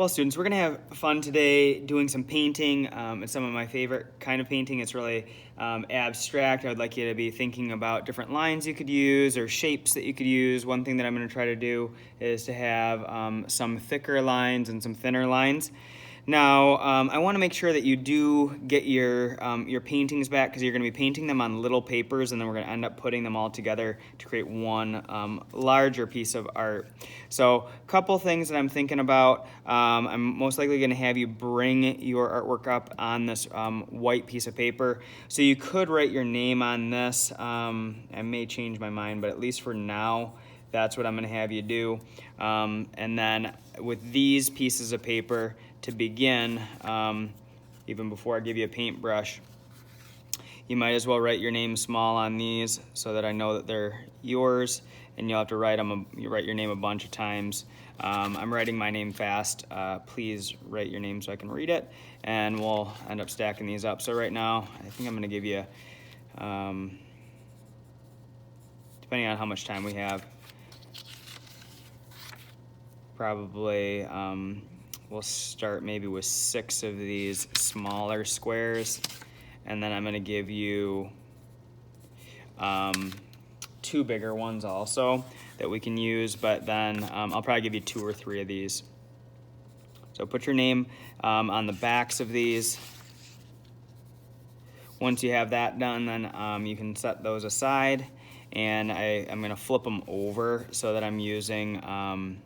Well, students, we're going to have fun today doing some painting. It's some of my favorite kind of painting. It's really abstract. I would like you to be thinking about different lines you could use or shapes that you could use. One thing that I'm going to try to do is to have some thicker lines and some thinner lines. Now, I want to make sure that you do get your paintings back, because you're going to be painting them on little papers, and then we're going to end up putting them all together to create one larger piece of art. So, a couple things that I'm thinking about. I'm most likely going to have you bring your artwork up on this white piece of paper. So you could write your name on this. I may change my mind, but at least for now, that's what I'm going to have you do. And then with these pieces of paper, to begin, even before I give you a paintbrush, you might as well write your name small on these so that I know that they're yours, and you'll have to write your name a bunch of times. I'm writing my name fast. Please write your name so I can read it, and we'll end up stacking these up. So right now, I think I'm going to give you, depending on how much time we have, probably we'll start maybe with 6 of these smaller squares, and then I'm going to give you 2 bigger ones also that we can use, but then I'll probably give you 2 or 3 of these. So put your name on the backs of these. Once you have that done, then you can set those aside, and I'm going to flip them over so that I'm using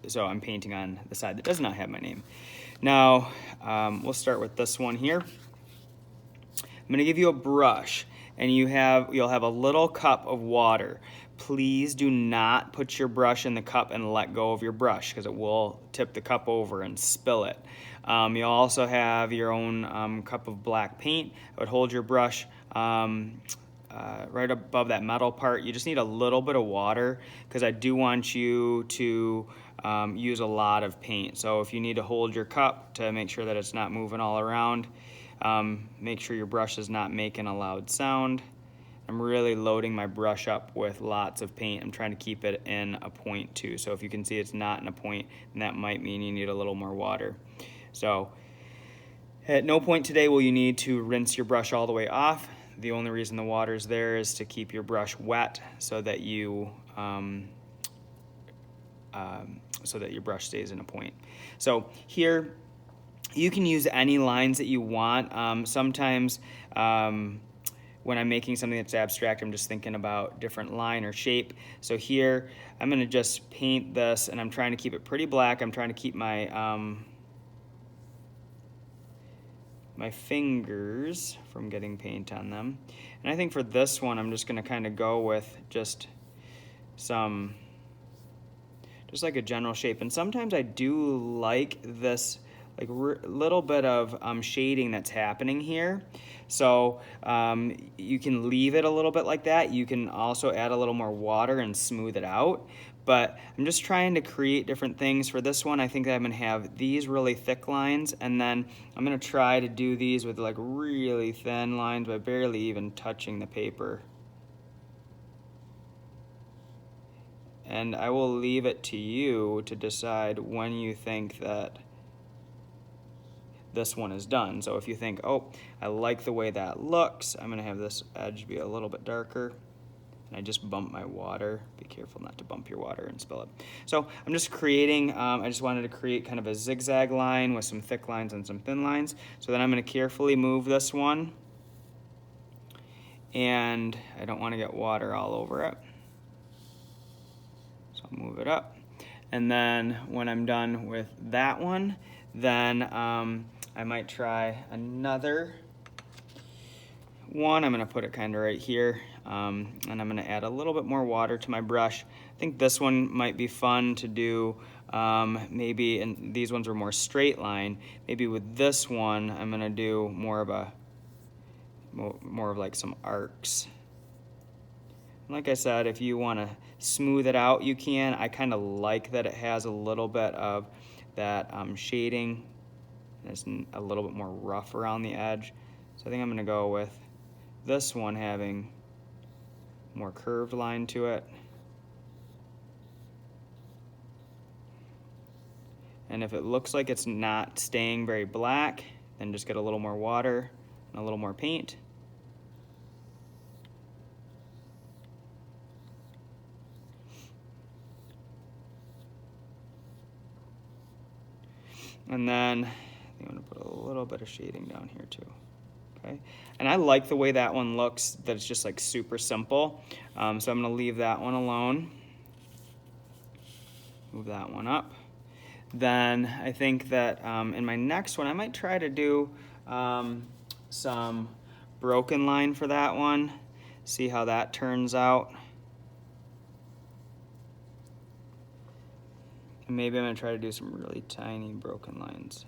so I'm painting on the side that does not have my name. Now, we'll start with this one here. I'm going to give you a brush, and you'll have a little cup of water. Please do not put your brush in the cup and let go of your brush, because it will tip the cup over and spill it. You'll also have your own cup of black paint. I would hold your brush right above that metal part. You just need a little bit of water, because I do want you to use a lot of paint. So if you need to hold your cup to make sure that it's not moving all around, make sure your brush is not making a loud sound. I'm really loading my brush up with lots of paint. I'm trying to keep it in a point too. So if you can see it's not in a point, then that might mean you need a little more water. So at no point today will you need to rinse your brush all the way off. The only reason the water's there is to keep your brush wet so that your brush stays in a point. So here, you can use any lines that you want. Sometimes when I'm making something that's abstract, I'm just thinking about different line or shape. So here, I'm going to just paint this, and I'm trying to keep it pretty black. I'm trying to keep my my fingers from getting paint on them. And I think for this one, I'm just going to kind of go with just like a general shape. And sometimes I do like this like little bit of shading that's happening here. So you can leave it a little bit like that. You can also add a little more water and smooth it out. But I'm just trying to create different things. For this one, I think that I'm going to have these really thick lines, and then I'm going to try to do these with like really thin lines by barely even touching the paper. And I will leave it to you to decide when you think that this one is done. So if you think, oh, I like the way that looks, I'm going to have this edge be a little bit darker. And I just bump my water. Be careful not to bump your water and spill it. So I'm just creating, I just wanted to create kind of a zigzag line with some thick lines and some thin lines. So then I'm going to carefully move this one. And I don't want to get water all over it. So I'll move it up. And then when I'm done with that one, then I might try another one. I'm going to put it kind of right here, and I'm going to add a little bit more water to my brush. I think this one might be fun to do maybe, and these ones are more straight line. Maybe with this one, I'm going to do more of like some arcs. Like I said, if you want to smooth it out, you can. I kind of like that it has a little bit of that shading. It's a little bit more rough around the edge. So I think I'm going to go with this one having more curved line to it. And if it looks like it's not staying very black, then just get a little more water and a little more paint. And then I'm gonna put a little bit of shading down here too. Okay, and I like the way that one looks, that it's just like super simple. So I'm gonna leave that one alone. Move that one up. Then I think that in my next one, I might try to do some broken line for that one. See how that turns out. And maybe I'm gonna try to do some really tiny broken lines.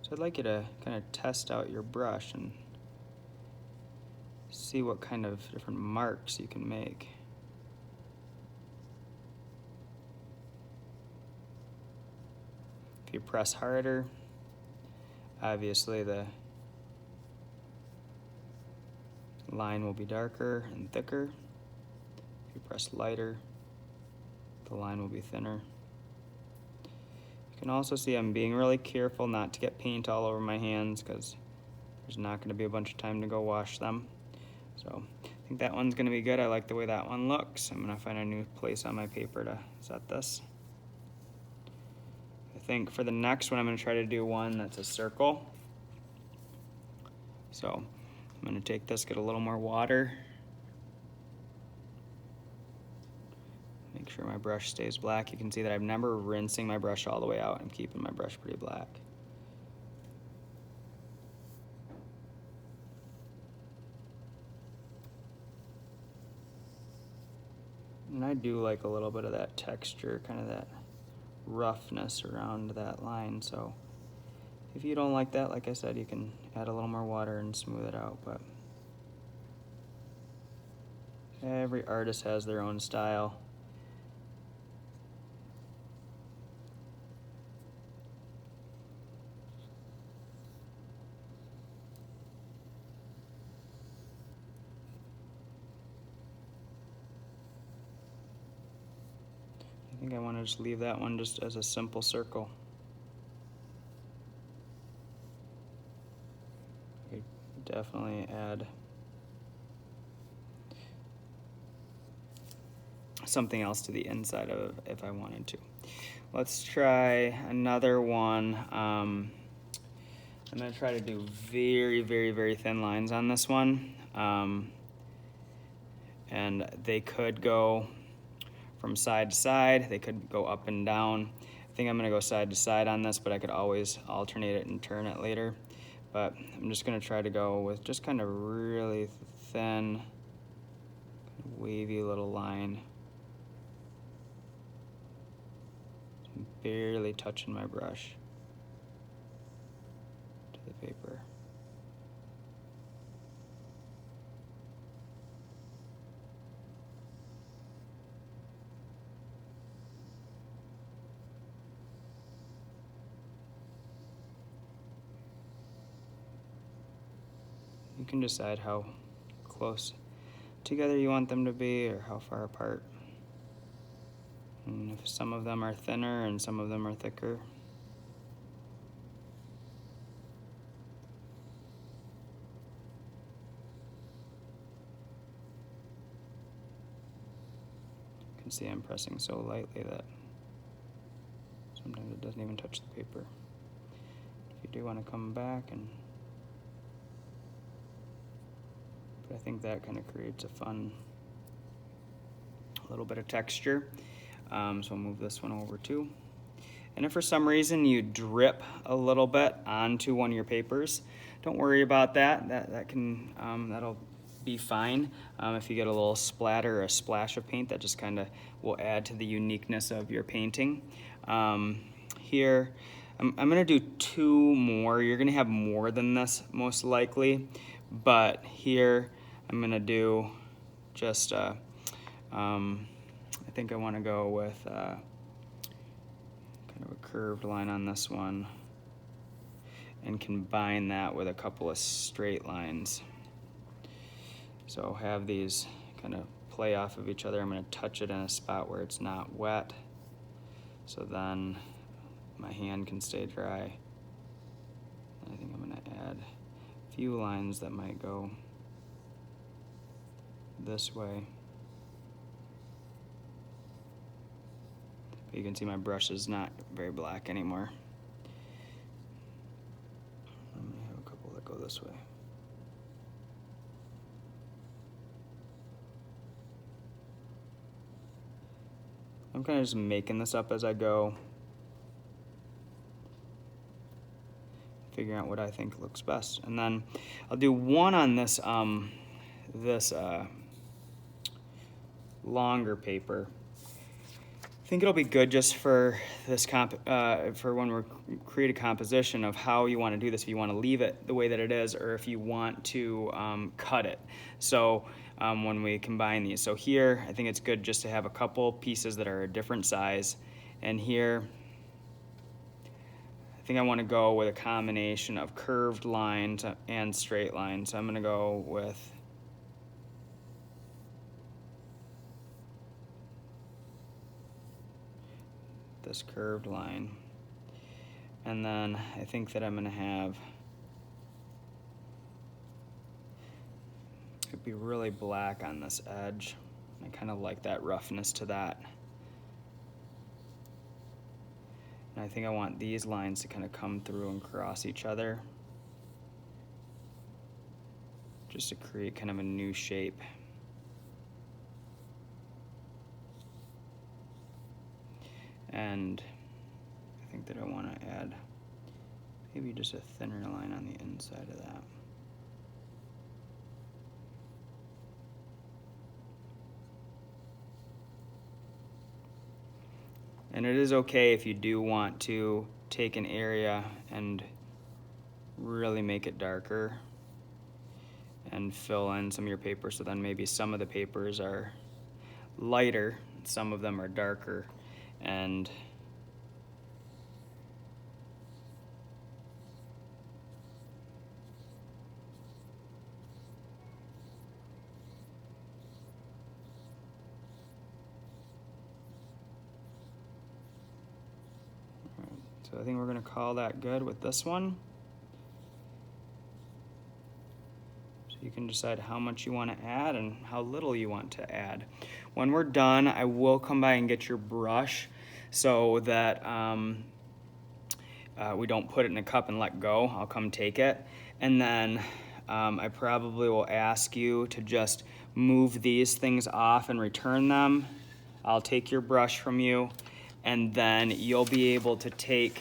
So I'd like you to kind of test out your brush and see what kind of different marks you can make. If you press harder, obviously the line will be darker and thicker. If you press lighter, the line will be thinner. You can also see I'm being really careful not to get paint all over my hands because there's not going to be a bunch of time to go wash them. So I think that one's going to be good. I like the way that one looks. I'm going to find a new place on my paper to set this. I think for the next one I'm going to try to do one that's a circle. So I'm going to take this, get a little more water. Make sure my brush stays black. You can see that I'm never rinsing my brush all the way out. I'm keeping my brush pretty black. And I do like a little bit of that texture, kind of that roughness around that line. So if you don't like that, like I said, you can add a little more water and smooth it out. But every artist has their own style. I think I want to just leave that one just as a simple circle. I could definitely add something else to the inside of it if I wanted to. Let's try another one. I'm going to try to do very, very, very thin lines on this one. And they could go from side to side. They could go up and down. I think I'm going to go side to side on this, but I could always alternate it and turn it later. But I'm just going to try to go with just kind of really thin, wavy little line. Barely touching my brush to the paper. You can decide how close together you want them to be or how far apart. And if some of them are thinner and some of them are thicker. You can see I'm pressing so lightly that sometimes it doesn't even touch the paper. If you do want to come back and... But I think that kind of creates a fun little bit of texture. So I'll move this one over too. And if for some reason you drip a little bit onto one of your papers, don't worry about that. That'll be fine. If you get a little splatter or a splash of paint, that just kind of will add to the uniqueness of your painting. Here, I'm gonna do two more. You're gonna have more than this most likely, but here I'm gonna do just I think I want to go with kind of a curved line on this one and combine that with a couple of straight lines. So have these kind of play off of each other. I'm going to touch it in a spot where it's not wet, so then my hand can stay dry. I think I'm going to add a few lines that might go this way. But you can see my brush is not very black anymore. Let me have a couple that go this way. I'm kind of just making this up as I go, figuring out what I think looks best. And then I'll do one on this longer paper. I think it'll be good just for this for when we're create a composition of how you want to do this. If you want to leave it the way that it is, or if you want to cut it. So when we combine these, so here I think it's good just to have a couple pieces that are a different size, and here I think I want to go with a combination of curved lines and straight lines. So I'm going to go with this curved line, and then I think that I'm going to have it be really black on this edge. I kind of like that roughness to that, and I think I want these lines to kind of come through and cross each other just to create kind of a new shape. And I think that I want to add maybe just a thinner line on the inside of that. And it is okay if you do want to take an area and really make it darker and fill in some of your paper, so then maybe some of the papers are lighter, some of them are darker. And so I think we're going to call that good with this one. So you can decide how much you want to add and how little you want to add. When we're done, I will come by and get your brush so that we don't put it in a cup and let go. I'll come take it. And then I probably will ask you to just move these things off and return them. I'll take your brush from you, and then you'll be able to take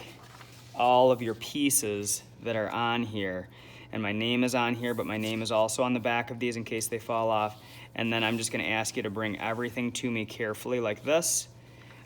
all of your pieces that are on here. And my name is on here, but my name is also on the back of these in case they fall off. And then I'm just going to ask you to bring everything to me carefully like this.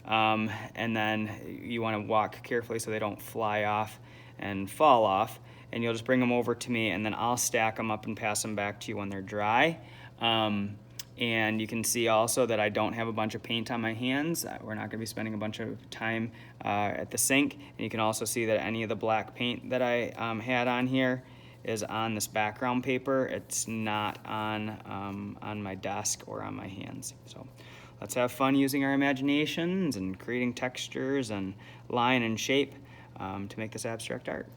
And then you want to walk carefully so they don't fly off and fall off. And you'll just bring them over to me, and then I'll stack them up and pass them back to you when they're dry. And you can see also that I don't have a bunch of paint on my hands. We're not going to be spending a bunch of time at the sink. And you can also see that any of the black paint that I had on here is on this background paper. It's not on my desk or on my hands. So let's have fun using our imaginations and creating textures and line and shape to make this abstract art.